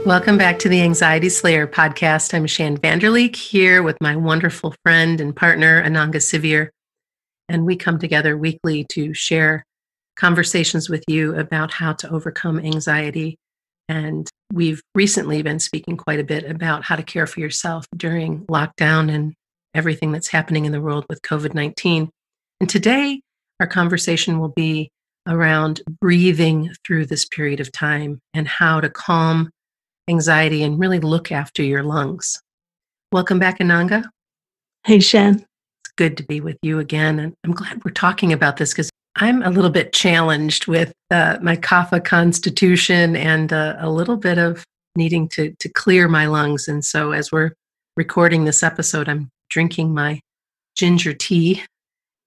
Welcome back to the Anxiety Slayer podcast. I'm Shan Vanderleek here with my wonderful friend and partner, Ananga Sivir. And we come together weekly to share conversations with you about how to overcome anxiety. And we've recently been speaking quite a bit about how to care for yourself during lockdown and everything that's happening in the world with COVID-19. And today, our conversation will be around breathing through this period of time and how to calm anxiety and really look after your lungs. Welcome back, Ananga. Hey, Shan. It's good to be with you again. And I'm glad we're talking about this because I'm a little bit challenged with my kapha constitution and a little bit of needing to clear my lungs. And so as we're recording this episode, I'm drinking my ginger tea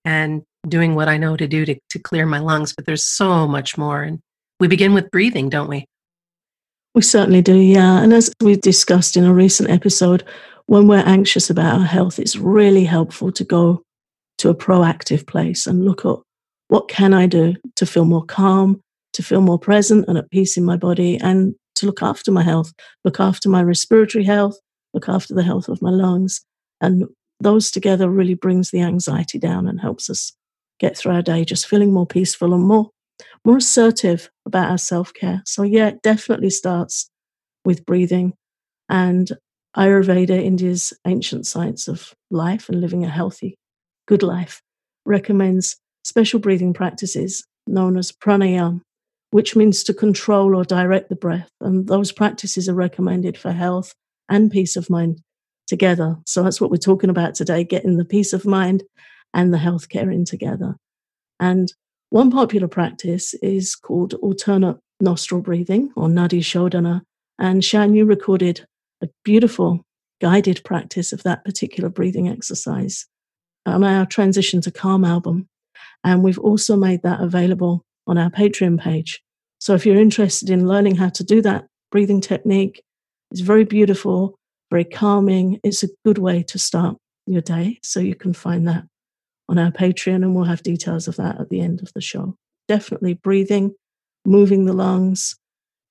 and doing what I know to do to clear my lungs. But there's so much more. And we begin with breathing, don't we? We certainly do, yeah. And as we've discussed in a recent episode, when we're anxious about our health, it's really helpful to go to a proactive place and look at what can I do to feel more calm, to feel more present and at peace in my body, and to look after my health, look after my respiratory health, look after the health of my lungs. And those together really brings the anxiety down and helps us get through our day just feeling more peaceful and more assertive about our self-care. So yeah, it definitely starts with breathing. And Ayurveda, India's ancient science of life and living a healthy, good life, recommends special breathing practices known as pranayama, which means to control or direct the breath. And those practices are recommended for health and peace of mind together. So that's what we're talking about today, getting the peace of mind and the healthcare in together. And one popular practice is called alternate nostril breathing or Nadi Shodhana. And Shan, you recorded a beautiful guided practice of that particular breathing exercise on our Transition to Calm album. And we've also made that available on our Patreon page. So if you're interested in learning how to do that breathing technique, it's very beautiful, very calming. It's a good way to start your day. So you can find that on our Patreon, and we'll have details of that at the end of the show. Definitely breathing, moving the lungs,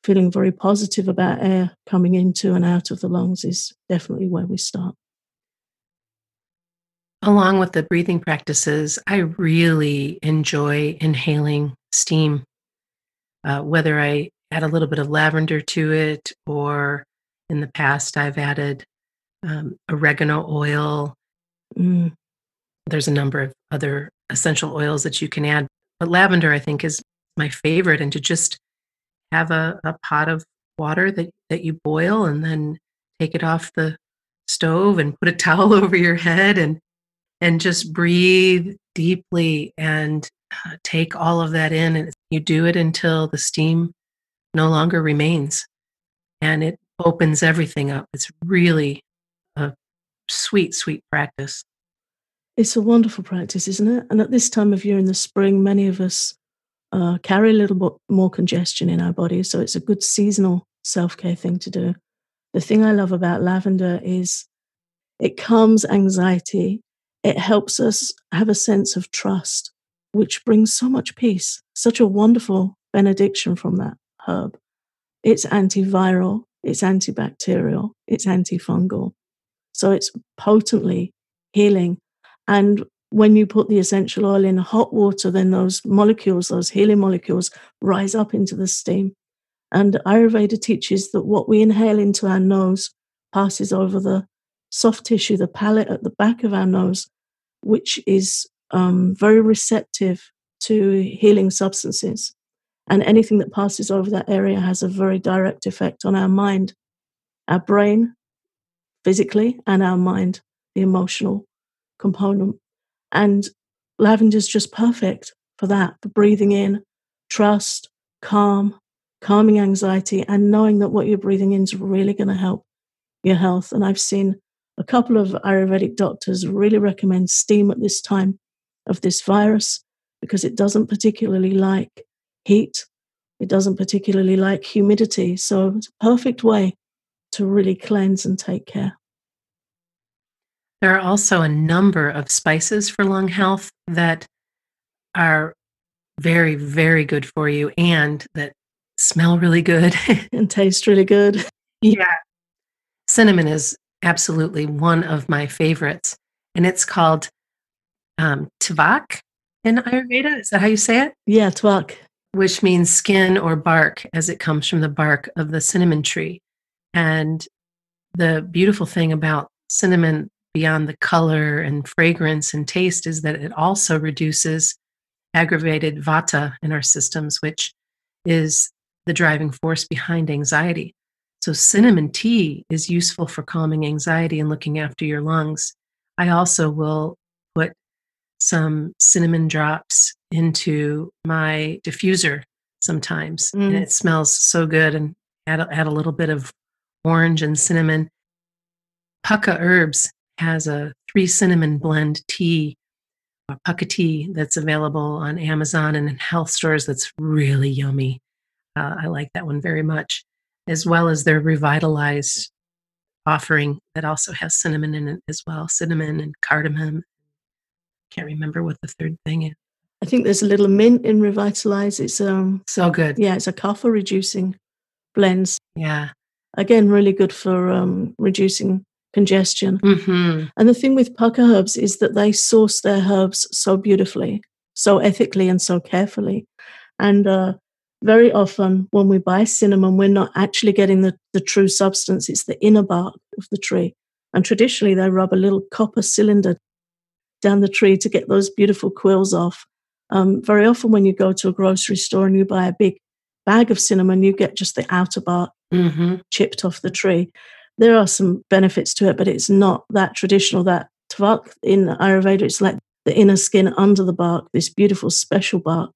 feeling very positive about air coming into and out of the lungs is definitely where we start. Along with the breathing practices, I really enjoy inhaling steam, whether I add a little bit of lavender to it or in the past I've added oregano oil. There's a number of other essential oils that you can add, but lavender I think is my favorite. And to just have a pot of water that you boil and then take it off the stove and put a towel over your head and just breathe deeply and take all of that in. And you do it until the steam no longer remains and it opens everything up. It's really a sweet, sweet practice. It's a wonderful practice, isn't it? And at this time of year in the spring, many of us carry a little bit more congestion in our body. So it's a good seasonal self-care thing to do. The thing I love about lavender is it calms anxiety. It helps us have a sense of trust, which brings so much peace, such a wonderful benediction from that herb. It's antiviral, it's antibacterial, it's antifungal. So it's potently healing. And when you put the essential oil in hot water, then those molecules, those healing molecules, rise up into the steam. And Ayurveda teaches that what we inhale into our nose passes over the soft tissue, the palate at the back of our nose, which is very receptive to healing substances. And anything that passes over that area has a very direct effect on our mind, our brain, physically, and our mind, the emotional component. And lavender is just perfect for that, for breathing in, trust, calming anxiety, and knowing that what you're breathing in is really going to help your health. And I've seen a couple of Ayurvedic doctors really recommend steam at this time of this virus because it doesn't particularly like heat. It doesn't particularly like humidity. So it's a perfect way to really cleanse and take care. There are also a number of spices for lung health that are very, very good for you and that smell really good. And taste really good. Yeah. Cinnamon is absolutely one of my favorites, and it's called, tavak in Ayurveda. Is that how you say it? Yeah, twak. Which means skin or bark, as it comes from the bark of the cinnamon tree. And the beautiful thing about cinnamon, beyond the color and fragrance and taste, is that it also reduces aggravated vata in our systems, which is the driving force behind anxiety. So, cinnamon tea is useful for calming anxiety and looking after your lungs. I also will put some cinnamon drops into my diffuser sometimes, and Mm. it smells so good. And add a little bit of orange and cinnamon. Pukka Herbs has a 3 cinnamon blend tea, or Pukka tea, that's available on Amazon and in health stores. That's really yummy. I like that one very much, as well as their Revitalize offering that also has cinnamon in it as well. Cinnamon and cardamom. Can't remember what the third thing is. I think there's a little mint in Revitalize. It's So good. yeah, it's a kapha reducing blends. Yeah. Again, really good for reducing congestion. Mhm. And the thing with Pukka herbs is that they source their herbs so beautifully, so ethically, and so carefully. And very often when we buy cinnamon, we're not actually getting the true substance. It's the inner bark of the tree. And traditionally, they rub a little copper cylinder down the tree to get those beautiful quills off. Very often, when you go to a grocery store and you buy a big bag of cinnamon, you get just the outer bark Mhm. chipped off the tree. There are some benefits to it, but it's not that traditional. That tvak in Ayurveda, it's like the inner skin under the bark, this beautiful special bark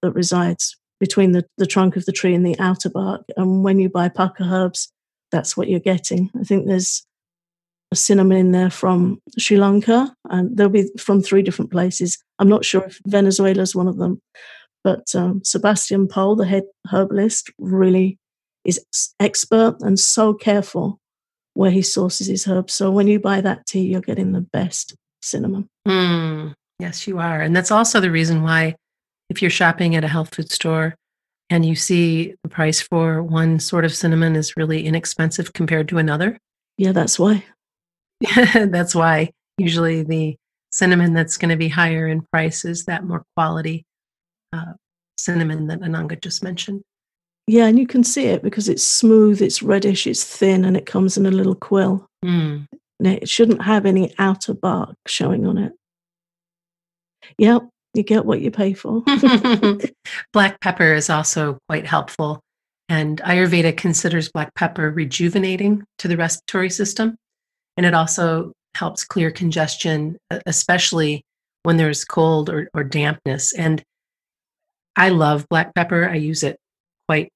that resides between the trunk of the tree and the outer bark. And when you buy Pukka herbs, that's what you're getting. I think there's a cinnamon in there from Sri Lanka, and they'll be from 3 different places. I'm not sure if Venezuela is one of them, but Sebastian Pole, the head herbalist, really is expert and so careful where he sources his herbs. So when you buy that tea, you're getting the best cinnamon. Mm. Yes, you are. And that's also the reason why, if you're shopping at a health food store and you see the price for one sort of cinnamon is really inexpensive compared to another, Yeah, that's why. that's why usually the cinnamon that's going to be higher in price is that more quality uh, cinnamon that Ananga just mentioned. Yeah, and you can see it because it's smooth, it's reddish, it's thin, and it comes in a little quill. Mm. And it shouldn't have any outer bark showing on it. Yep, you get what you pay for. Black pepper is also quite helpful, and Ayurveda considers black pepper rejuvenating to the respiratory system, and it also helps clear congestion, especially when there's cold or dampness. And I love black pepper. I use it quite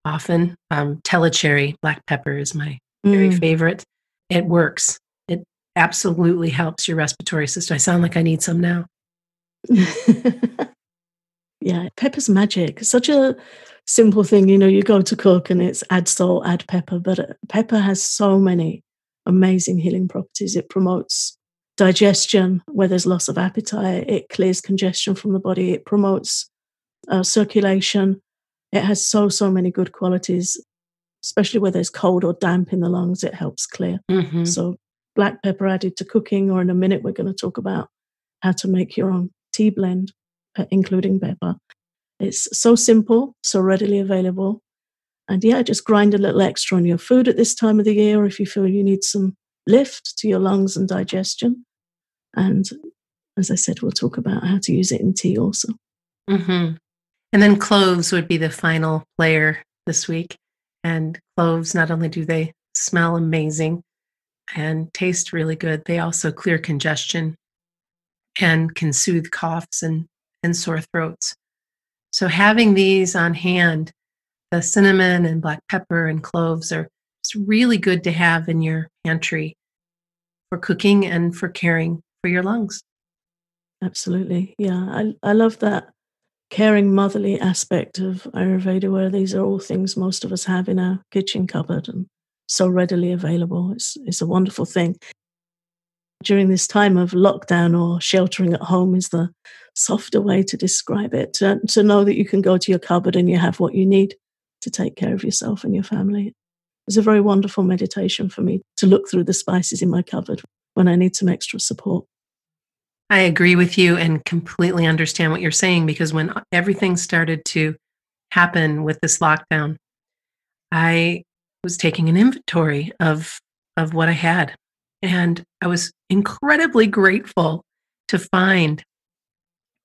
often. Telecherry black pepper is my very Mm. favorite. It works. It absolutely helps your respiratory system. I sound like I need some now. Yeah, pepper's magic. Such a simple thing, you go to cook and it's add salt, add pepper, but pepper has so many amazing healing properties. It promotes digestion where there's loss of appetite, it clears congestion from the body, it promotes circulation. It has so many good qualities, especially where there's cold or damp in the lungs, it helps clear. Hmm. So, black pepper added to cooking, or in a minute, we're going to talk about how to make your own tea blend, including pepper. It's so simple, so readily available. And yeah, just grind a little extra on your food at this time of the year if you feel you need some lift to your lungs and digestion. And as I said, we'll talk about how to use it in tea also. Hmm. And then cloves would be the final player this week. And cloves, not only do they smell amazing and taste really good, they also clear congestion and can soothe coughs and sore throats. So having these on hand, the cinnamon and black pepper and cloves are it's really good to have in your pantry for cooking and for caring for your lungs. Absolutely. Yeah. I love that caring motherly aspect of Ayurveda, where these are all things most of us have in our kitchen cupboard and so readily available. It's a wonderful thing. During this time of lockdown or sheltering at home is the softer way to describe it, to know that you can go to your cupboard and you have what you need to take care of yourself and your family. It's a very wonderful meditation for me to look through the spices in my cupboard when I need some extra support. I agree with you and completely understand what you're saying because when everything started to happen with this lockdown, I was taking an inventory of what I had, and I was incredibly grateful to find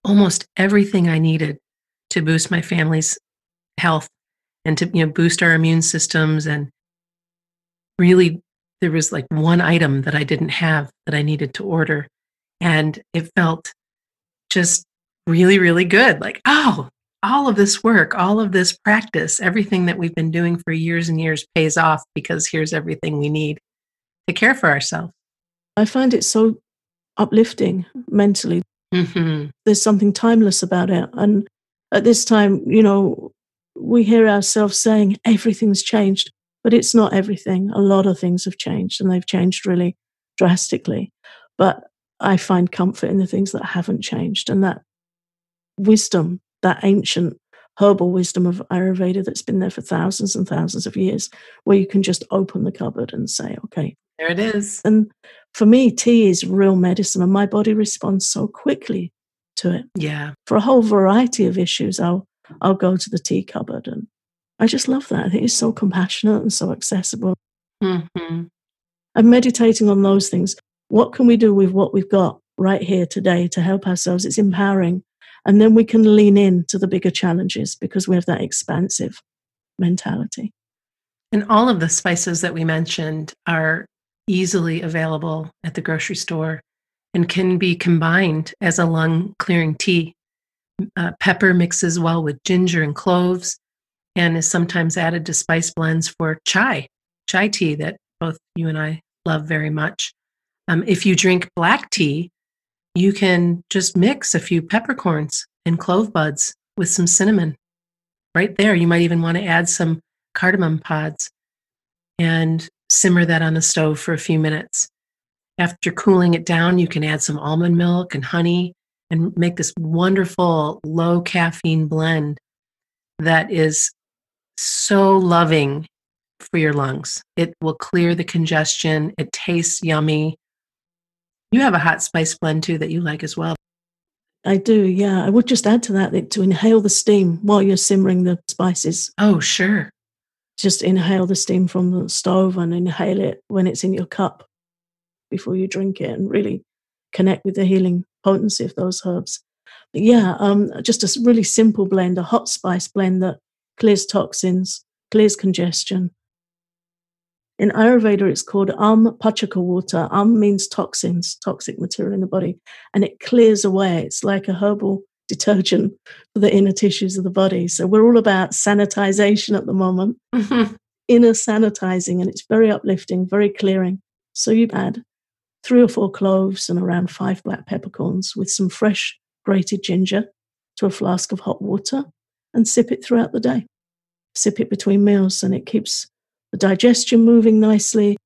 almost everything I needed to boost my family's health and to, boost our immune systems. And really, there was like one item that I didn't have that I needed to order, and it felt just really, really good. Like, oh, all of this work, all of this practice, everything that we've been doing for years and years pays off because here's everything we need to care for ourselves. I find it so uplifting mentally. Mhm. There's something timeless about it. And at this time, we hear ourselves saying everything's changed, but it's not everything. A lot of things have changed and they've changed really drastically. But I find comfort in the things that haven't changed and that wisdom, that ancient herbal wisdom of Ayurveda that's been there for thousands and thousands of years, where you can just open the cupboard and say, okay. There it is. And for me, tea is real medicine, and my body responds so quickly to it. Yeah. For a whole variety of issues, I'll go to the tea cupboard, and I just love that. I think it's so compassionate and so accessible. Mhm. And meditating on those things, what can we do with what we've got right here today to help ourselves? It's empowering. And then we can lean in to the bigger challenges because we have that expansive mentality. And all of the spices that we mentioned are easily available at the grocery store and can be combined as a lung clearing tea. Pepper mixes well with ginger and cloves and is sometimes added to spice blends for chai tea that both you and I love very much. If you drink black tea, you can just mix a few peppercorns and clove buds with some cinnamon right there. You might even want to add some cardamom pods and simmer that on the stove for a few minutes. After cooling it down, you can add some almond milk and honey and make this wonderful low caffeine blend that is so loving for your lungs. It will clear the congestion. It tastes yummy. You have a hot spice blend too that you like as well. I do, yeah. I would just add to that to inhale the steam while you're simmering the spices. Oh, sure. Just inhale the steam from the stove and inhale it when it's in your cup before you drink it and really connect with the healing potency of those herbs. But yeah, just a really simple blend, a hot spice blend that clears toxins, clears congestion. In Ayurveda, it's called pachaka water. Means toxins, toxic material in the body, and it clears away. It's like a herbal detergent for the inner tissues of the body. So we're all about sanitization at the moment, inner sanitizing, and it's very uplifting, very clearing. So you add 3 or 4 cloves and around 5 black peppercorns with some fresh grated ginger to a flask of hot water and sip it throughout the day. Sip it between meals, and it keeps the digestion moving nicely,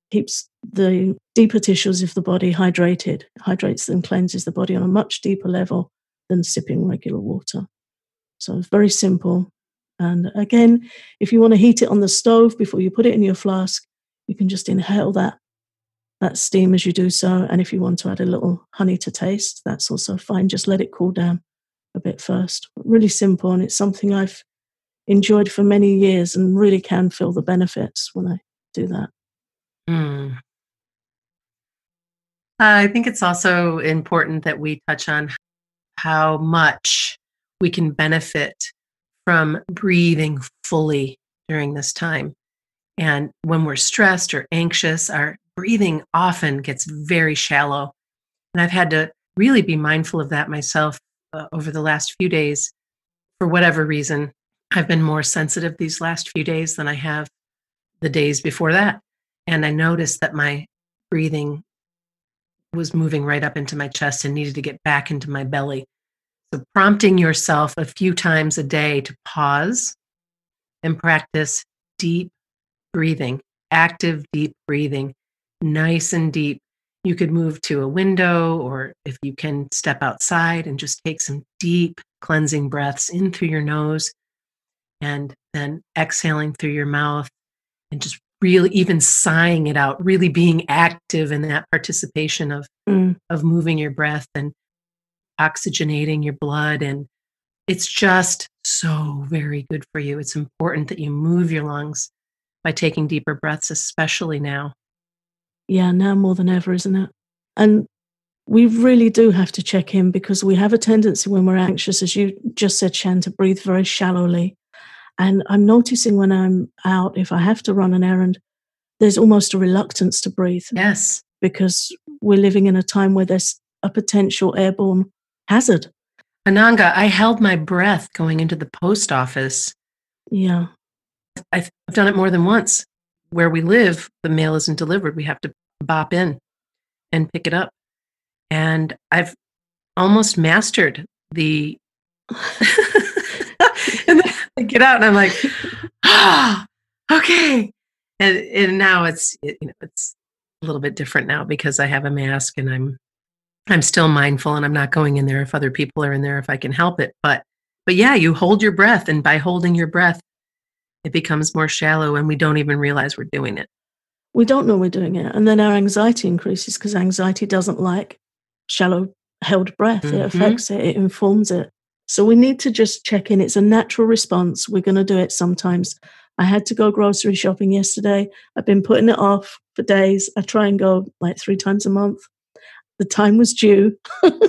keeps the deeper tissues of the body hydrated, hydrates and cleanses the body on a much deeper level than sipping regular water. So it's very simple. And again, if you want to heat it on the stove before you put it in your flask, you can just inhale that steam as you do so. And if you want to add a little honey to taste, that's also fine. Just let it cool down a bit first. Really simple, and it's something I've enjoyed for many years and really can feel the benefits when I do that. Mm. I think it's also important that we touch on how much we can benefit from breathing fully during this time. And when we're stressed or anxious, our breathing often gets very shallow. And I've had to really be mindful of that myself over the last few days. For whatever reason, I've been more sensitive these last few days than I have the days before that. And I noticed that my breathing was moving right up into my chest and needed to get back into my belly. So, prompting yourself a few times a day to pause and practice deep breathing, active deep breathing, nice and deep. You could move to a window, or if you can, step outside and just take some deep cleansing breaths in through your nose and then exhaling through your mouth. and just really even sighing it out, really being active in that participation Mm. of moving your breath and oxygenating your blood. And it's just so very good for you. It's important that you move your lungs by taking deeper breaths, especially now. Yeah, now more than ever, isn't it? And we really do have to check in because we have a tendency when we're anxious, as you just said, Shan, to breathe very shallowly. And I'm noticing when I'm out, if I have to run an errand, there's almost a reluctance to breathe Yes. because we're living in a time where there's a potential airborne hazard. Ananga, I held my breath going into the post office. Yeah. I've done it more than once. Where we live, the mail isn't delivered. We have to bop in and pick it up. And I've almost mastered the and then I get out and I'm like, ah, okay. And now it's a little bit different now because I have a mask and I'm still mindful and I'm not going in there if other people are in there if I can help it. But yeah, you hold your breath, and by holding your breath, it becomes more shallow and we don't even realize we're doing it. We don't know we're doing it. And then our anxiety increases because anxiety doesn't like shallow held breath. It Mm-hmm. affects it, it informs it. So we need to just check in. It's a natural response. We're going to do it sometimes. I had to go grocery shopping yesterday. I've been putting it off for days. I try and go like 3 times a month. The time was due.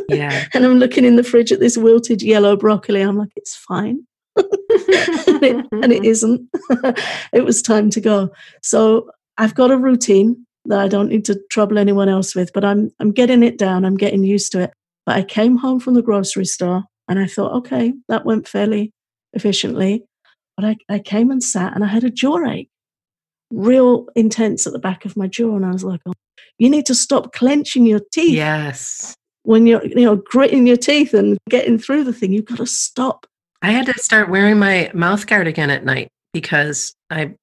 Yeah. And I'm looking in the fridge at this wilted yellow broccoli. I'm like, it's fine. And it isn't. It was time to go. So I've got a routine that I don't need to trouble anyone else with, but I'm getting it down. I'm getting used to it. But I came home from the grocery store and I thought, okay, that went fairly efficiently. But I came and sat and I had a jaw ache, real intense at the back of my jaw. And I was like, oh, you need to stop clenching your teeth Yes. when you're, gritting your teeth and getting through the thing. You've got to stop. I had to start wearing my mouth guard again at night because I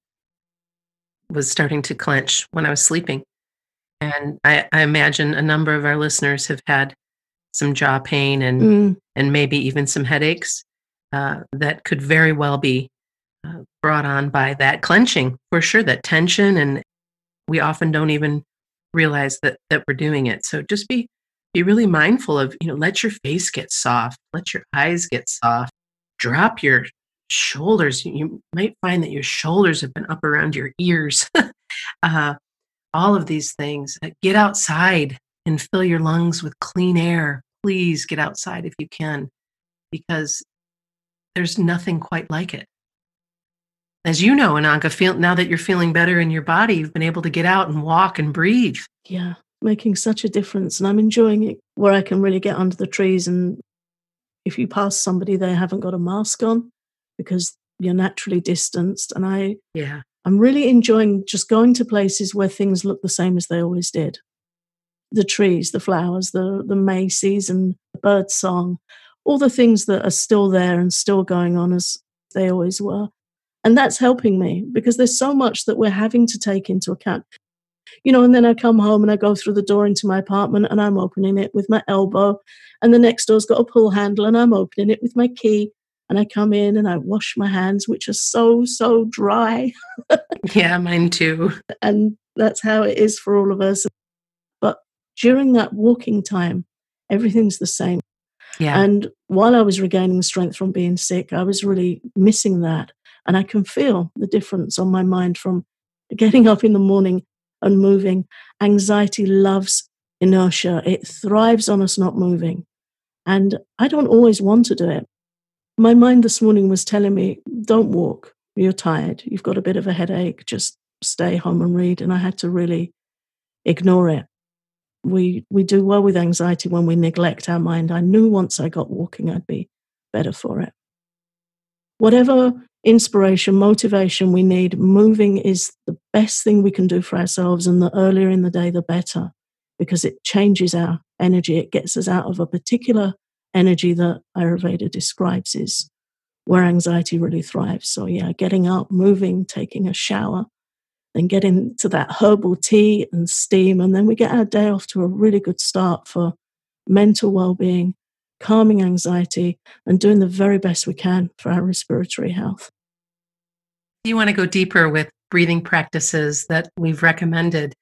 was starting to clench when I was sleeping. And I imagine a number of our listeners have had some jaw pain and maybe even some headaches that could very well be brought on by that clenching, for sure, that tension. And we often don't even realize that we're doing it. So just be really mindful of, let your face get soft, let your eyes get soft, drop your shoulders. You might find that your shoulders have been up around your ears. uh, all of these things. Get outside and fill your lungs with clean air. Please get outside if you can, because there's nothing quite like it. As you know, Ananka, now that you're feeling better in your body, you've been able to get out and walk and breathe. Yeah, making such a difference. And I'm enjoying it where I can really get under the trees. And if you pass somebody, they haven't got a mask on because you're naturally distanced. And Yeah. I'm really enjoying just going to places where things look the same as they always did. The trees, the flowers, the May season, the bird song, all the things that are still there and still going on as they always were. And that's helping me because there's so much that we're having to take into account. And then I come home and I go through the door into my apartment and I'm opening it with my elbow. And the next door's got a pull handle and I'm opening it with my key. And I come in and I wash my hands, which are so, so dry. Yeah, mine too. And that's how it is for all of us. But during that walking time, everything's the same. Yeah. And while I was regaining strength from being sick, I was really missing that. And I can feel the difference on my mind from getting up in the morning and moving. Anxiety loves inertia. It thrives on us not moving. And I don't always want to do it. My mind this morning was telling me, don't walk. You're tired. You've got a bit of a headache. Just stay home and read. And I had to really ignore it. We do well with anxiety when we neglect our mind. I knew once I got walking, I'd be better for it. Whatever inspiration, motivation we need, moving is the best thing we can do for ourselves. And the earlier in the day, the better, because it changes our energy. It gets us out of a particular energy that Ayurveda describes is where anxiety really thrives. So yeah, getting up, moving, taking a shower, then getting to that herbal tea and steam. And then we get our day off to a really good start for mental well-being, calming anxiety, and doing the very best we can for our respiratory health. You want to go deeper with breathing practices that we've recommended,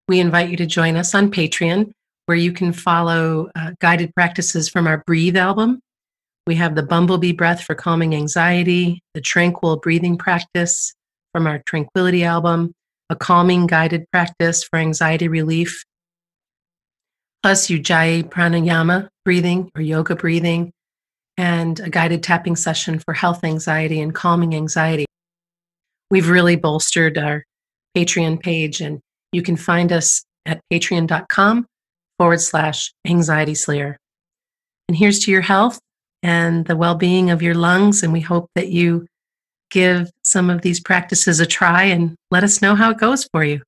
we invite you to join us on Patreon, where you can follow guided practices from our Breathe album. We have the Bumblebee Breath for calming anxiety, the Tranquil breathing practice from our Tranquility album, a calming guided practice for anxiety relief, plus Ujjayi Pranayama breathing or yoga breathing, and a guided tapping session for health anxiety and calming anxiety. We've really bolstered our Patreon page, and you can find us at patreon.com/anxiety slayer. And here's to your health and the well-being of your lungs. And we hope that you give some of these practices a try and let us know how it goes for you.